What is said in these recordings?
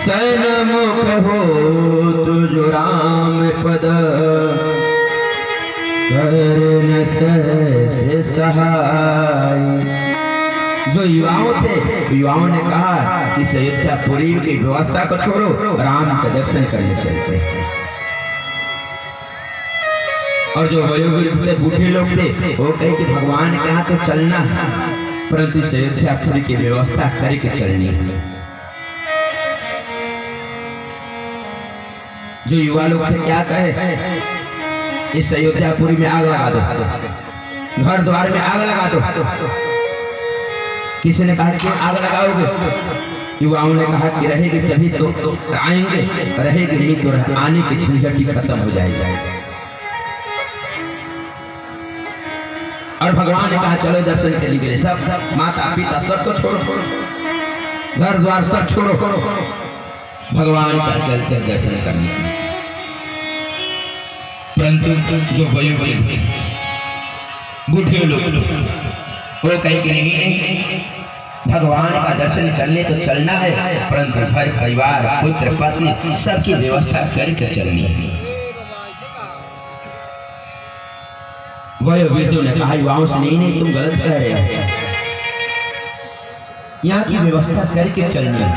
सन्मुख हो तुझो राम पद करन सहस सहाय। जो युवाओं थे, युवाओं ने कहा कि अयोध्यापुरी की व्यवस्था को छोड़ो, राम का दर्शन करने चलते हैं। और जो वयोवृद्ध थे, बूढ़े लोग थे, वो कहे कि भगवान के यहाँ तो चलना है, परंतु अयोध्यापुरी की व्यवस्था करके चलनी है। जो युवा लोग थे क्या कहे, इस अयोध्यापुरी में आग लगा दो, घर द्वार में आग लगा दो। किसी ने कहा कि आग लगाओगे? युवाओं ने कहा कि रहेगी तभी तो आएंगे, रहेगी नहीं तो आने की झंझट ही खत्म हो जाएगी। और भगवान ने कहा चलो दर्शन के लिए, सब माता पिता सबको छोड़ो, घर द्वार सब छोड़ो, भगवान का चलते दर्शन करने के लिए। परंतु जो वयोवृद्ध बूढ़े लोग वो कहीं कि नहीं, भगवान का दर्शन करने तो चलना है, परंतु घर परिवार पुत्र पत्नी सबकी व्यवस्था करके चलनी है। वयोवृद्धों ने कहा युवाओं से नहीं, तुम गलत कह रहे हो, यहाँ की व्यवस्था करके चलनी है।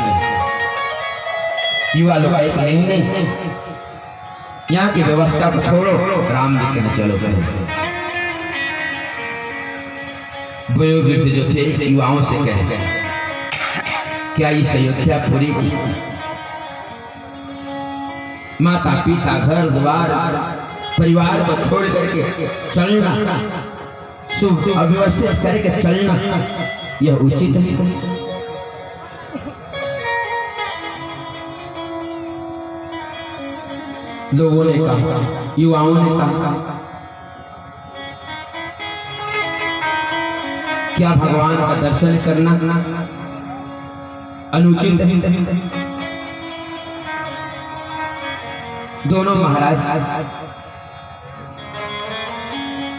युवा लोग कहे कि नहीं, यहाँ की व्यवस्था को छोड़ो, राम जी के चलो चलो। वयोवृद्ध जो थे युवाओं से कहे क्या इस अयोध्यापुरी की माता पिता घर द्वार परिवार को छोड़ करके चलना, शुभ अव्यवस्थित करके चलना, यह उचित है? लोगों ने कहा, युवाओं ने कहा क्या भगवान का दर्शन करना अनुचित है? दोनों महाराज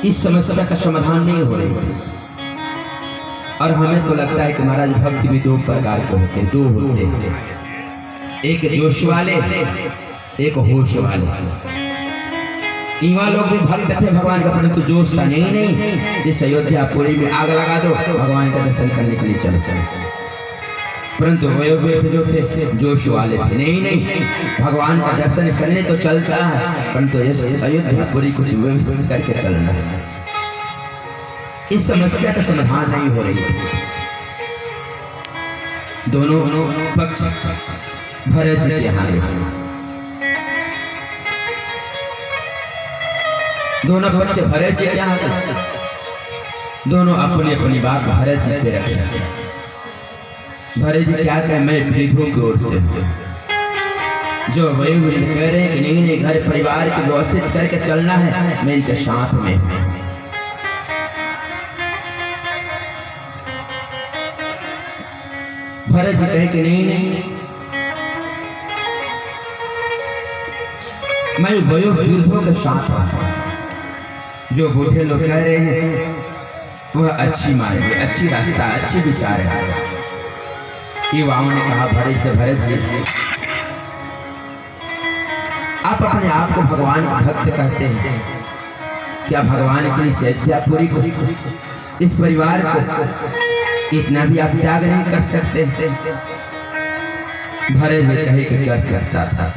इस समस्या का समाधान नहीं हो रही थी। और हमें तो लगता है कि महाराज भक्ति भी दो प्रकार के होते, दो होते हैं, एक जोश वाले, एक होश वाले। युवा लोग भी भक्त थे भगवान का, परंतु जोश था नहीं, इस अयोध्यापुरी में आग लगा दो, भगवान का दर्शन करने के लिए चलो चलो। परंतु वयोवृद्ध जो थे जोश वाले थे, नहीं, भगवान का दर्शन करने तो चलता है, परंतु इस अयोध्यापुरी को व्यवस्थित करके चलना है। इस समस्या का समाधान नहीं हो रही है। दोनों पक्ष भरत जी के यहाँ आए, दोनों पक्ष भरत जी क्या होता, दोनों अपनी अपनी बात भरत जी से रखे। भरत जी क्या कहे, मैं वृद्धों की ओर से, जो वयोवृद्ध कह रहे हैं कि नहीं, घर परिवार को व्यवस्थित करके चलना है, मैं इनके साथ में। भरत जी कहे कि नहीं, मैं वयोवृद्धों के साथ हूं। जो बूढ़े लोग कह रहे हैं वह अच्छी मार्ग है, अच्छी रास्ता, अच्छी विचार है। युवाओं ने कहा भरत जी आप अपने आप को भगवान का भक्त कहते हैं, क्या भगवान के लिए अयोध्यापुरी को, इस परिवार को इतना भी आप त्याग नहीं कर सकते? भरत जी कहे कि कर सकता था।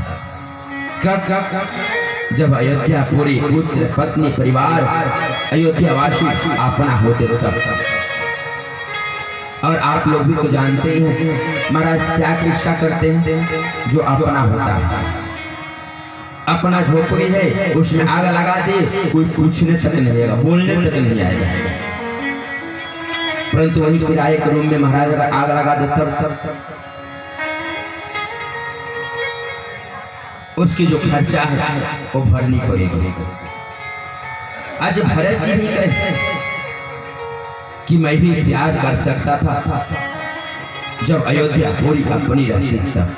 कब? जब अयोध्यापुरी पुत्र पत्नी परिवार अयोध्यावासी अपना होते तब। और आप लोग भी तो जानते ही हैं महाराज क्या कृष्णा करते हैं, जो अपना होता है, अपना झोपड़ी है उसमें आग लगा दे, कोई पूछने तक नहीं आएगा, बोलने तक नहीं आएगा। परंतु वही किराए के रूम में महाराज अगर आग लगा दे तब उसकी जो खर्चा है वो भरनी पड़ेगी। आज भरत जी भी कहे कि मैं भी प्यार कर सकता था जब अयोध्यापुरी अपनी रहती तब।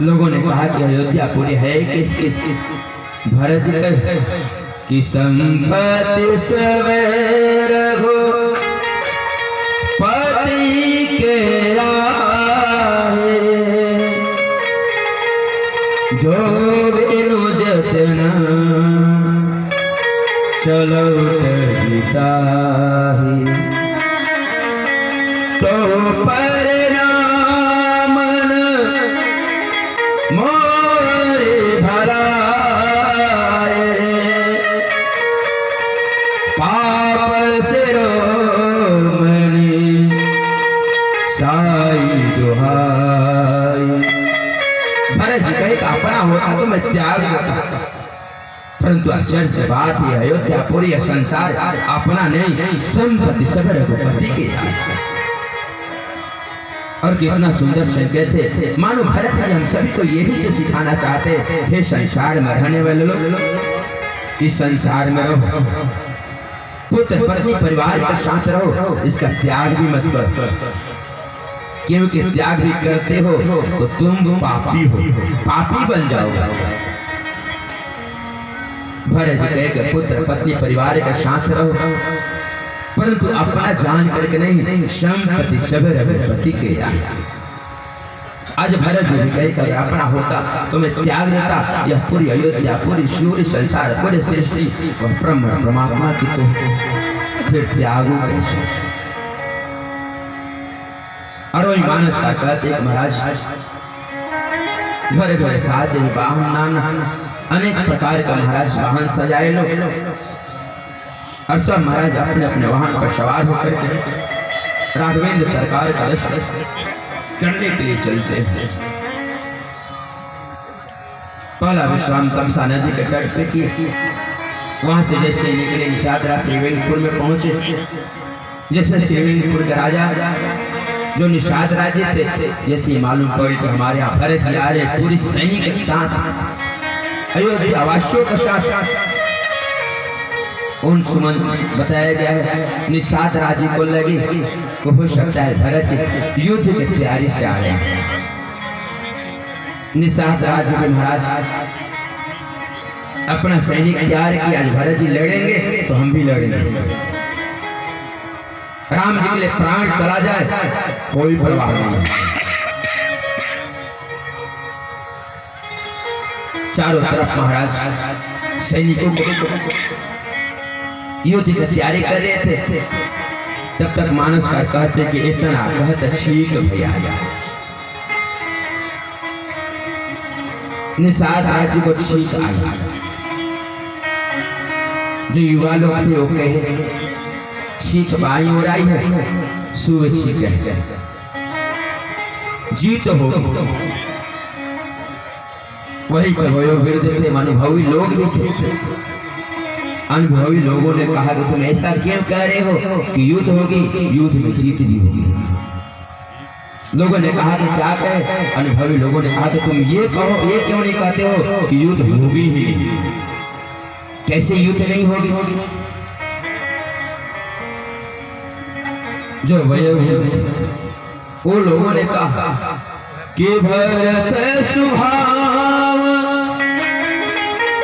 लोगों ने कहा कि अयोध्यापुरी है किसकी? भरत जी कहे कि संपत्ति सवेर हो पति के चलो जिताही तो परिणाम मोरे भलाए पाप शिरोमणि साई दुहाई। भरत जी कहे का अपना होता तो मैं त्याग देता, परंतु आश्चर्य बात यह अयोध्या पूरी संसार अपना नहीं संपत्ति सब रघुपति के। और कितना सुंदर संकेत है, मानो भरत जी हम सभी को यही तो सिखाना चाहते हैं, संसार में रहने वाले लोग इस संसार में रहो, पुत्र पत्नी परिवार के साथ रहो, इसका त्याग भी मत करो, क्योंकि त्याग भी करते हो तो तुम पापी हो, पापी बन जाओगे। भरत जी कहेगा पुत्र पत्नी परिवार के साथ रहो, परंतु अपना जान करके नहीं, संपत्ति सब रघुपति के। आज भरत जी कहेगा अपना होता तो मैं त्याग देता, यह पूरी अयोध्या पूरी सूर्य संसार पूरी सृष्टि ब्रह्म परमात्मा की तो फिर त्यागो कैसे। और वही मानस का कहते महाराज घरे घरे साज वाहन अनेक प्रकार का महाराज वाहन सजाए लो, और सब महाराज अपने अपने वाहन पर सवार होकर राघवेंद्र सरकार का दर्शन करने के लिए चलते हैं। पहला विश्राम तमसा नदी के तट पे किए, वहां से जैसे निकले निषादरा श्रीवेंद्रपुर में पहुंचे। जैसे श्रीवेंद्रपुर के राजा जो निषाद राजे थे, जैसे मालूम पड़ी तो हमारे यहाँ भरत जी आ रहे पूरी सैनिक के साथ, अयोध्या वासियों के साथ। उन सुमन बताया गया है निषाद राजी को लगे को हो सकता है भरत जी युद्ध की तैयारी से आ रहे हैं। निषाद राजी में महाराज अपना सैनिक तैयार किया, आज भरत जी लड़ेंगे तो हम भी लड़ेंगे, राम जी के लिए प्राण चला जाए कोई परवाह नहीं। चारों तरफ महाराज सैनिकों को युद्ध की तैयारी कर रहे थे। तब तक मानस का कहते कि इतना कहत छीक भैया निषाद राज्य को छीक आया। जो युवा लोग थे वो कहे छीक बाई उड़ाई है, सुबह छीक है, जीत हो। वही वयोवृद्ध थे, अनुभवी लोग भी थे। अनुभवी लोगों ने कहा कि तुम ऐसा क्यों कह रहे हो कि युद्ध होगी, युद्ध में जीत भी होगी। लोगों ने कहा कि क्या कहे, अनुभवी लोगों ने कहा कि तुम ये कहो, ये क्यों नहीं कहते हो कि युद्ध होगी ही, कैसे युद्ध नहीं होगी। जो वयोवृद्ध वो लोगों ने कहा कि भरत सुहाव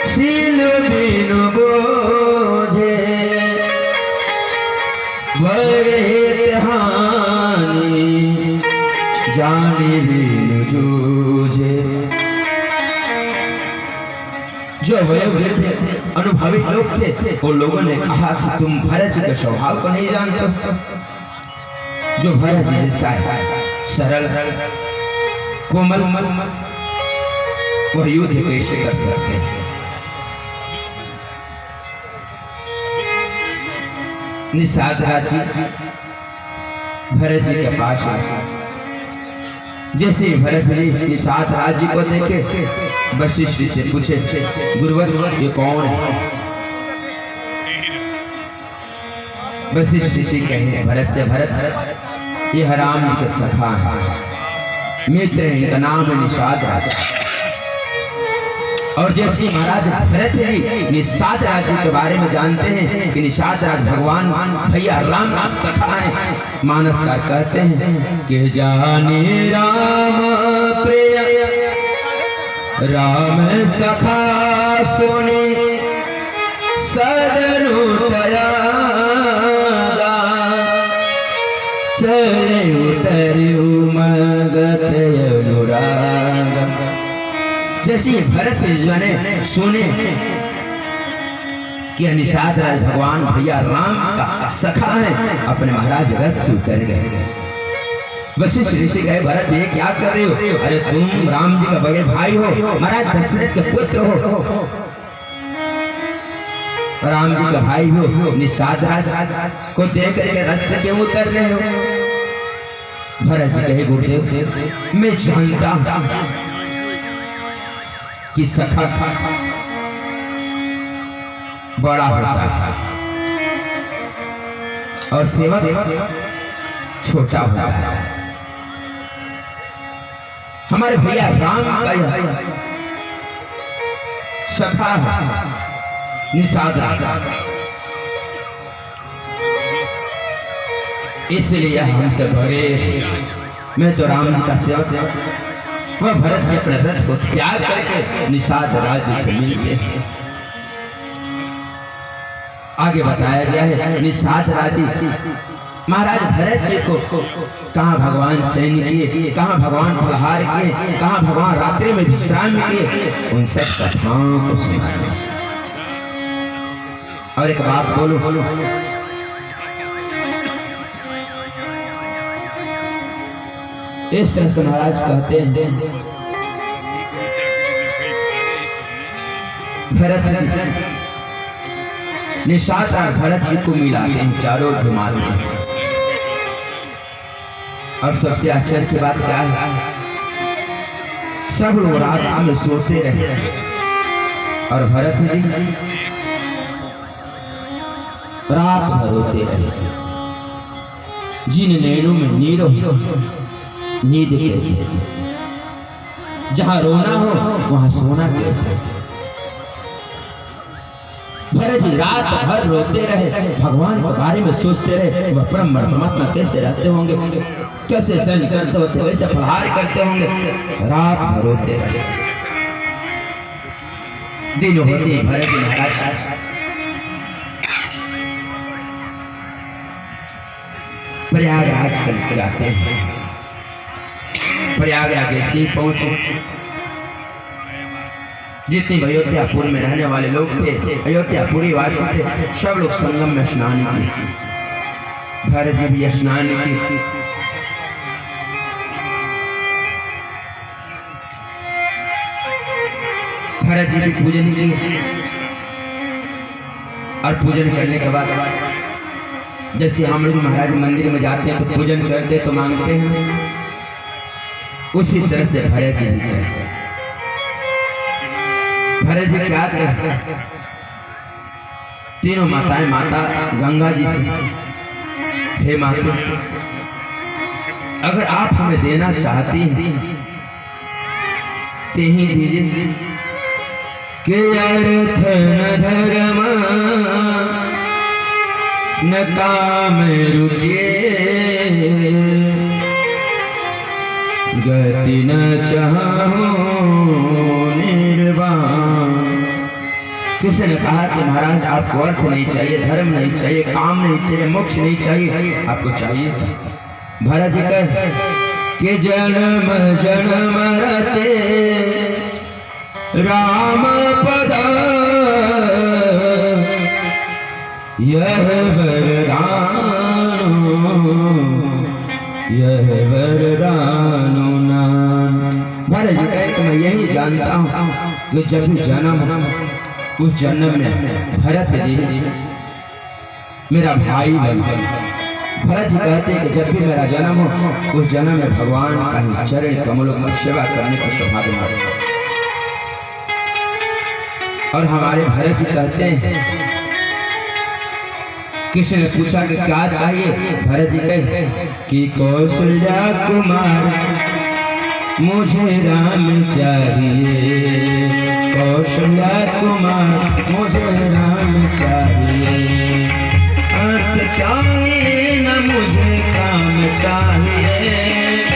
शील बिनु बोझे वरित हानि जाने बिनु जूझे। जो वयोवृद्ध अनुभवी लोग थे वो लोगों ने कहा कि तुम भरत जी के स्वभाव को नहीं जानते, जो भरत जी जैसा सरल कोमल वह युद्ध कैसे कर सकते हैं। निषाद राजी भरत जी के पास आए। जैसे भरत जी निषाद राजी को देखे वशिष्ठ से पूछे गुरुवर ये कौन है। वशिष्ठ जी कहे भरत से भरत ये राम जी के सखा है, मित्र है, इनका नाम है निषाद राजा। और जैसे महाराज भरत जी निषाद राज के बारे में जानते हैं कि निषाद राज भगवान भैया राम का सखा है, मानसकार कहते हैं कि जाने राम प्रिय राम सखा सुने सदनु तयागा चले उतरु मगत अनुराग। जैसे भरत ने सुने कि निषाद राज भगवान भैया राम का सखा है, अपने महाराज रथ से उतर गए। वशिष्ठ ऋषि कहे भरत ये क्या कर रहे हो? अरे तुम राम जी का बड़े भाई हो, महाराज दशरथ के पुत्र हो, राम जी का भाई हो, निषाद राज को देख करके रथ से क्यों उतर रहे हो? भरत जी कहे गुरुदेव मैं जानता हूं कि सखा बड़ा होता है और सेवक छोटा होता है। हमारे भैया राम का सखा निषाद राज, इसलिए हमसे भरे। मैं तो राम जी का सेवक, वह भरत से अपने रथ को त्याग करके निषाद राज से मिलते हैं। आगे बताया गया है निषाद राज महाराज भरत जी को कहाँ भगवान सैन्य किए, कहाँ भगवान फलहार किए, कहाँ भगवान रात्रि में विश्राम किए, उन सब कथाओं को सुनाया। और एक बात बोलो, इस तरह से महाराज कहते हैं भरत जी निषाद राज भरत जी को मिलाते हैं, चारों घुमाते हैं। और सबसे आश्चर्य की बात क्या है, सब लोग रात में सोते रहे और भरत जी रात भर रोते रहे। जिन नैनों में नींद कैसे, जहां रोना हो वहां सोना कैसे। भरत जी रात भर रोते रहे, भगवान के बारे में सोचते रहे, वह परम परमात्मा कैसे रहते होंगे, कैसे सैन्य करते होते, वैसे फलहार करते होंगे। रात भर रोते रहे। दिन होते भरत जी महाराज प्रयागराज चल जाते हैं। प्रयागराज से पहुंचे, जितने अयोध्यापुर में रहने वाले लोग थे, अयोध्यापुरी वासी थे, सब लोग संगम में स्नान किए। भरत जी भी स्नान किए। भरत जी भी पूजन किए और पूजन करने के बाद जैसे हम लोग महाराज मंदिर में जाते हैं तो पूजन करते तो मांगते हैं, उसी तरह से भरत जी भी करते। भरत जी क्या कहते, तीनों माताएं माता गंगा जी से, हे माता अगर आप हमें देना चाहती हैं ते ही दीजिए। के अर्थ न धर्म न काम रुचि, गति न चाहो निर्वाण। किसी ने कहा कि महाराज आपको अर्थ नहीं चाहिए, धर्म नहीं चाहिए, काम नहीं चाहिए, मोक्ष नहीं चाहिए, आपको चाहिए। भरत जी कहे कि जन्म जन्म रते राम पद, यह वरदानो, यह वरदानो नाम। भरत जी कहे कि मैं यही जानता हूँ कि जब भी जन्म, उस जन्म में भरत जी मेरा भाई बन गए। भरत जी कहते हैं कि जब भी मेरा जन्म हो, उस जन्म में भगवान का ही चरण कमलों में सेवा करने का सौभाग्य मिले। और हमारे भरत जी कहते हैं, किसी ने पूछा कि क्या चाहिए, भरत जी कहे कि कौशल्या कुमार मुझे राम चाहिए, कौशल्या कुमार मुझे राम चाहिए। अर्थ चाहिए न मुझे काम चाहिए,